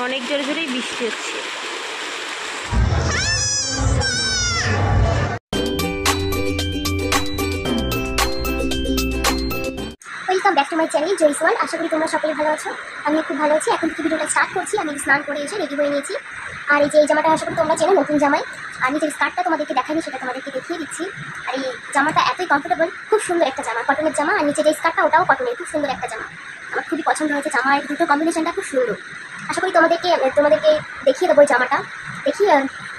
অনেক জোরে জোরেই বৃষ্টি হচ্ছে। Welcome back to my channel Joy's world. আশা করি তোমরা সকলে ভালো আছো। আমি খুব ভালো আছি। এখন থেকে ভিডিওটা স্টার্ট করছি। আমি স্নান করে এসে রেডি হয়ে নিয়েছি। আর এই যে এই জামাটা আশা করি তোমরা চেনো, নতুন জামাই। আর নিচের স্কার্টটা তোমাদেরকে দেখাইনি, সেটা তোমাদেরকে দেখিয়ে দিচ্ছি। আর এই জামাটা এতই কমফোর্টেবল, খুব সুন্দর একটা জামা, কটনের জামা। আর নিচে যে স্কার্টটা ওটাও কটনের, খুব সুন্দর একটা জামা। আমার খুবই পছন্দ হয়েছে জামা, এই দুটো কম্বিনেশনটা খুব সুন্দর। আশা করি তোমাদেরকে দেখিয়ে দেবো এই জামাটা। দেখি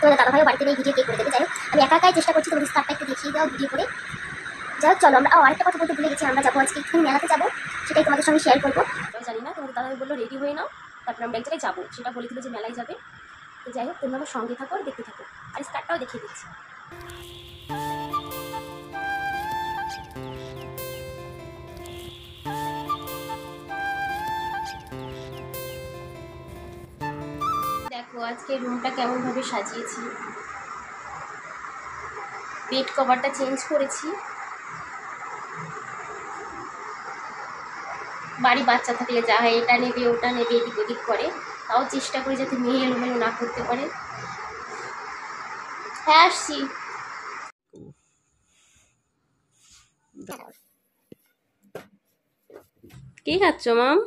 তোমাদের দাদাভাইও বাড়িতে নিয়ে ভিডিও কে করে দেবে। যাই হোক, আমি একা একাই চেষ্টা করছি তোমাদের স্কার্টটা একটু দেখিয়ে দেওয়া ভিডিও করে। যাই হোক, চলো আমরা আরেকটা কথা বলতে ভুলে গেছি। আমরা যাবো আজকে একটু মেলাতে যাবো, সেটাই তোমাদের সঙ্গে শেয়ার করবো। জানি না, তোমাদের দাদাভাই বললো রেডি হয়ে নাও, তারপরে আমরা এক জায়গায় যাবো, সেটা বলে দিল যে মেলায় যাবে। তো যাই হোক, তোমরা আমার সঙ্গে থাকো আর দেখতে থাকো। আর স্কার্টটাও দেখিয়ে দিচ্ছি। দেখো আজকে রুমটা কেমনভাবে সাজিয়েছি। বেড কভারটা চেঞ্জ করেছি। বাড়ি বাচ্চা থাকলে যা হয়, এটা নেবে ওটা নেবে, এদিক ওদিক করে, তাও চেষ্টা করি যাতে মেয়ে এলোমেলো না করতে পারে। হ্যাঁ আসছি। কি খাচ্ছ মাম?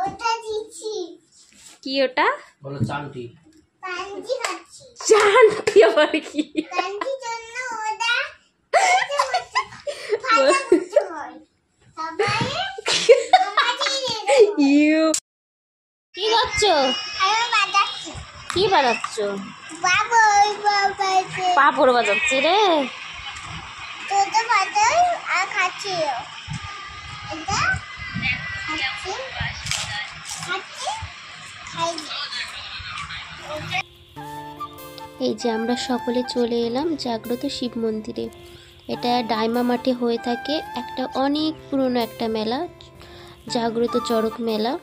ওটা দিচ্ছি। কি ওটা? বলো চান্টি। পাঞ্জি খাচ্ছি। চান্টি আবার কি? পাঞ্জির জন্য ওটা ফাটা করতে হয়। সবাই ইউ কি করছো? আমি বাজাচ্ছি। কি বানাচ্ছ? বাবা পাপড় বাজাচ্ছে রে। তোদের বাজাই আর খাচ্ছি। এটা খাচ্ছি খাচ্ছি খাই। এই যে আমরা সকলে চলে এলাম জাগ্রত শিব মন্দিরে। এটা ডাইমা মাঠে হয়ে থাকে একটা অনেক পুরনো একটা মেলা, জাগ্রত চড়ক মেলা।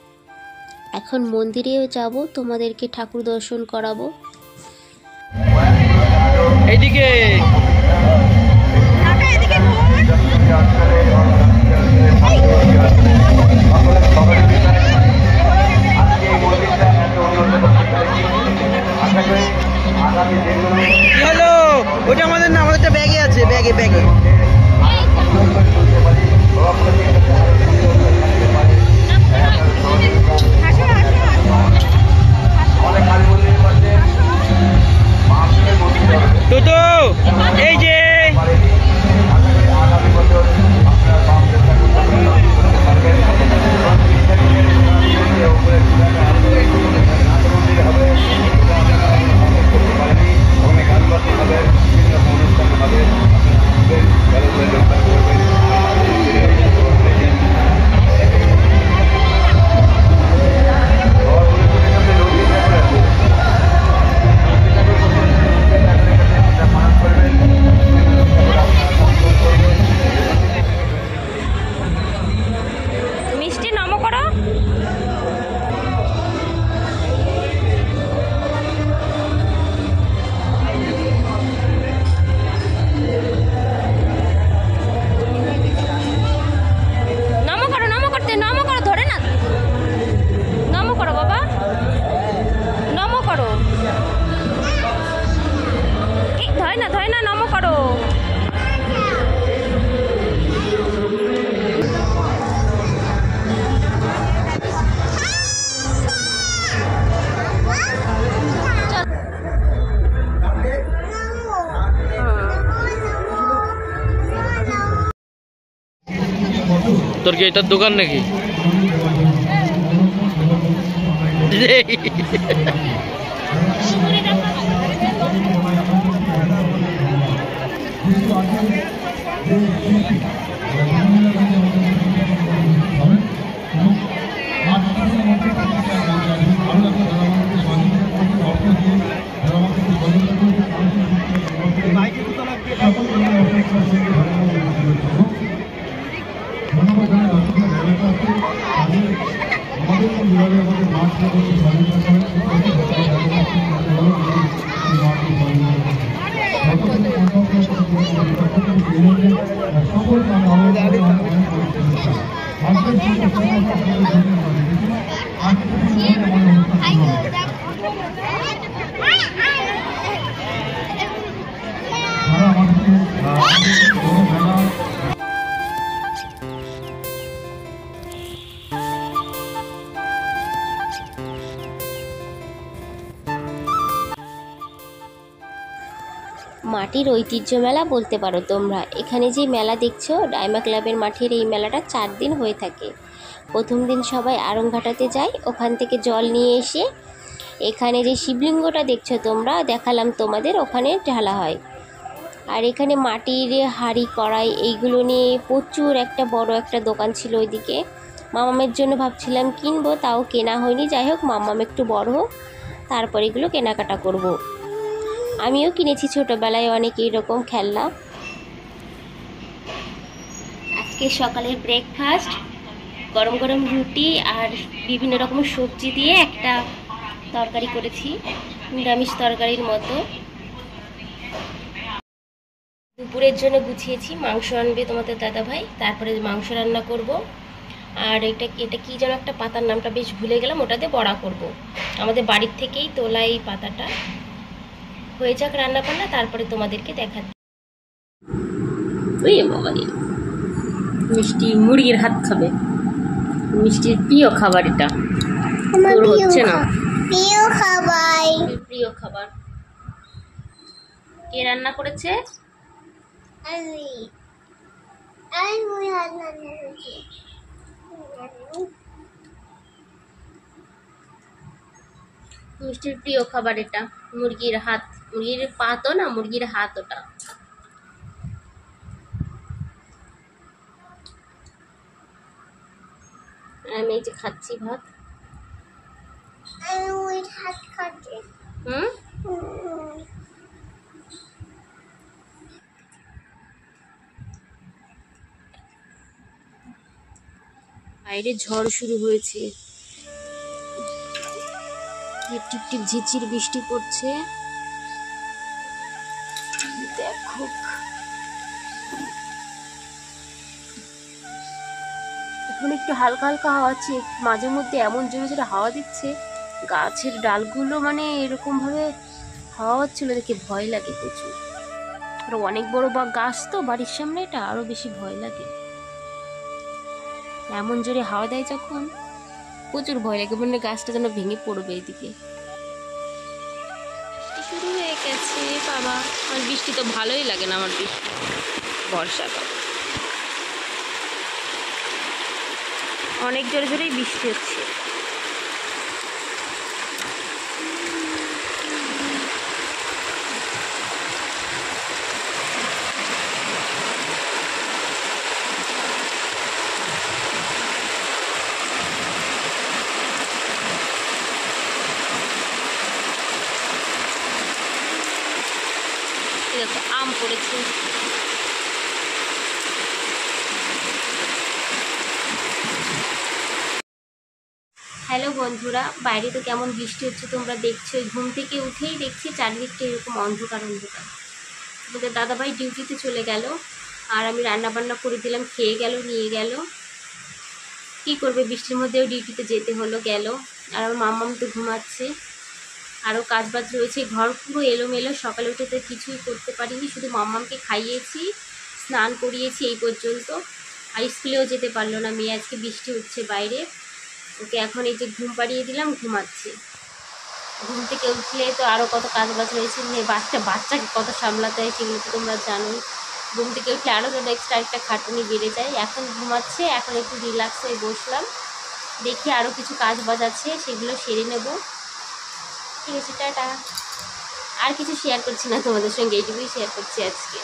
এখন মন্দিরেও যাব, তোমাদেরকে ঠাকুর দর্শন করাবো। এইদিকে কি হলো? ওটা আমাদের না, আমাদেরটা ব্যাগে আছে, ব্যাগে ব্যাগে। তো এই যে তোর কি এটার দোকান নাকি? মাটির ঐতিহ্য মেলা বলতে পারো তোমরা। এখানে যে মেলা দেখছো ডাইমা ক্লাবের মাঠের এই মেলাটা 4 দিন হয়ে থাকে। প্রথম দিন সবাই আড়ংঘাটাতে যায়, ওখান থেকে জল নিয়ে এসে এখানে যে শিবলিঙ্গটা দেখছো তোমরা, দেখালাম তোমাদের, ওখানে ঢালা হয়। আর এখানে মাটির হাঁড়ি কড়াই এইগুলো নিয়ে প্রচুর একটা বড় একটা দোকান ছিল ওইদিকে। মামামের জন্য ভাবছিলাম কিনবো, তাও কেনা হয়নি। যাই হোক, মামাম একটু বড় হোক, তারপর এগুলো কেনাকাটা করব। আমিও কিনেছি ছোটোবেলায় অনেক এইরকম খেলনা। আজকে সকালের ব্রেকফাস্ট গরম গরম রুটি আর বিভিন্ন রকমের সবজি দিয়ে একটা তরকারি করেছি, নিরামিষ তরকারির মতো। দুপুরের জন্য গুছিয়েছি, মাংস আনবে তোমাদের দাদাভাই, তারপরে মাংস রান্না করব। আর এটা কি যেন একটা পাতার নামটা বেশ ভুলে গেলাম, ওটাতে বড়া করব। আমাদের বাড়ির থেকেই তোলা এই পাতাটা। হয়ে যাক রান্না বান্না, তারপরে তোমাদেরকে দেখাচ্ছি। মিষ্টি মুরগির হাত খাবে, মিষ্টির প্রিয় খাবার এটা। তোর হচ্ছে না প্রিয় খাবার। প্রিয় খাবার কে রান্না করেছে? মিষ্টির প্রিয় খাবার এটা, মুরগির হাত, মুরগির পা তো না, মুরগির হাত ওটা। আমি এই যে খাচ্ছি ভাত। বাইরে ঝড় শুরু হয়েছে, টিপ টিপ ঝিরঝির বৃষ্টি পড়ছে। দেখো এখন একটু হালকা হালকা হাওয়া আছে, মাঝে মধ্যে এমন জোরে জোরে হাওয়া দিচ্ছে, গাছের ডালগুলো মানে এরকম ভাবে হাওয়া হচ্ছিল, দেখে ভয় লাগে প্রচুর। আর অনেক বড় গাছ তো বাড়ির সামনে, এটা আরো বেশি ভয় লাগে। এমন জোরে হাওয়া দেয় যখন, প্রচুর ভয় লাগে, মানে গাছটা যেন ভেঙে পড়বে। এদিকে বৃষ্টি শুরু হয়ে গেছে বাবা। আমার বৃষ্টি তো ভালোই লাগে না, আমার বৃষ্টি বর্ষাকাল অনেক জোরে জোরেই বৃষ্টি হচ্ছে। দেখো আম পড়েছে। হ্যালো বন্ধুরা, বাইরে তো কেমন বৃষ্টি হচ্ছে তোমরা দেখছো। ঘুম থেকে উঠেই দেখছি চারিদিকটা এরকম অন্ধকার অন্ধকার। আমাদের দাদাভাই ডিউটিতে চলে গেল, আর আমি রান্না বান্না করে দিলাম, খেয়ে গেল, নিয়ে গেল। কি করবে, বৃষ্টির মধ্যেও ডিউটিতে যেতে হলো, গেল। আর আমার মাম্মাম তো ঘুমাচ্ছে। আরও কাজবাজ রয়েছে, ঘর পুরো এলোমেলো। সকালে উঠে তো কিছুই করতে পারিনি, শুধু মাম্মামকে খাইয়েছি, স্নান করিয়েছি এই পর্যন্ত। আর স্কুলেও যেতে পারলো না মেয়ে, আজকে বৃষ্টি হচ্ছে বাইরে। ওকে এখন এই যে ঘুম পাড়িয়ে দিলাম, ঘুমাচ্ছে। ঘুম থেকে উঠলে তো আরও কত কাজবাজ রয়েছে, বাচ্চাকে কত সামলাতে হয় সেগুলো তো তোমরা জানোই। ঘুম থেকে উঠলে আরও যেন এক্সট্রা একটা খাটুনি বেড়ে যায়। এখন ঘুমাচ্ছে, এখন একটু রিল্যাক্স হয়ে বসলাম, দেখি আরও কিছু কাজবাজ আছে সেগুলো সেরে নেব। ঠিক আছে, টাটা। আর কিছু শেয়ার করছি না তোমাদের সঙ্গে, এইটুকুই শেয়ার করছি আজকে।